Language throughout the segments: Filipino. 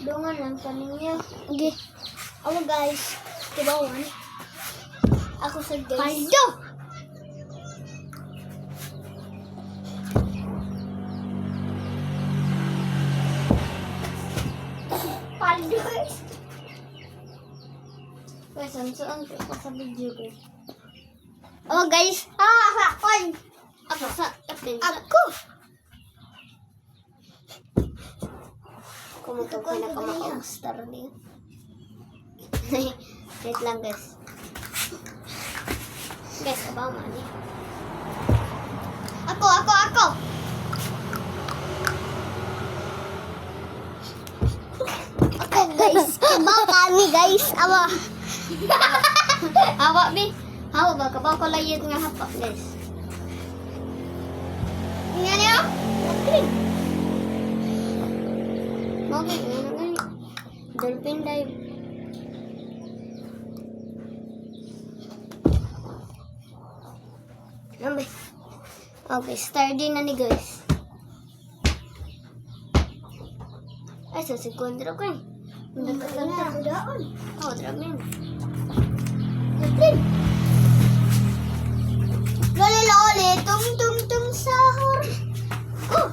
Dungan lang kaninyo. Okay. Ako guys, kibawan. Ako sa guys. Paldo! Paldo guys. Guys, ang saan ko sa video guys. Oh guys. Kon! Ako sa kapin. Ako! Kumutok ko na kumaka-star din. Wait lang guys. Guys, kabaw man eh. Ako! Okay guys. Kabaw kami guys. Awa. Hawa, Bi. Hawa ba? Kabaw ko layit nga hapak guys. Nga niyo? Okay, ano. Dolphin dive. Nambe. Okay, star din na ni guys. Ay, sa sekundro ko eh. Magkakaganda. Daon. Oh, dramin. Kapin. Loli, tung sahur. Oh.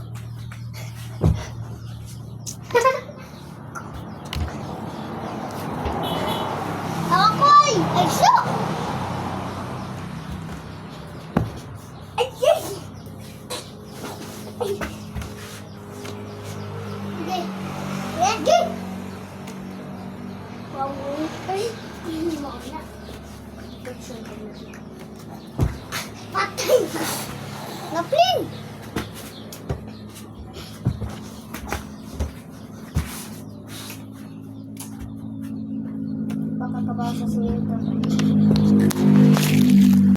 Akoy! Ay, siya! Ay, yes! Ay. Okay. Ready? Wow. Ay, mo na. Patay! Naplin! Baka kabaw sa singil ko.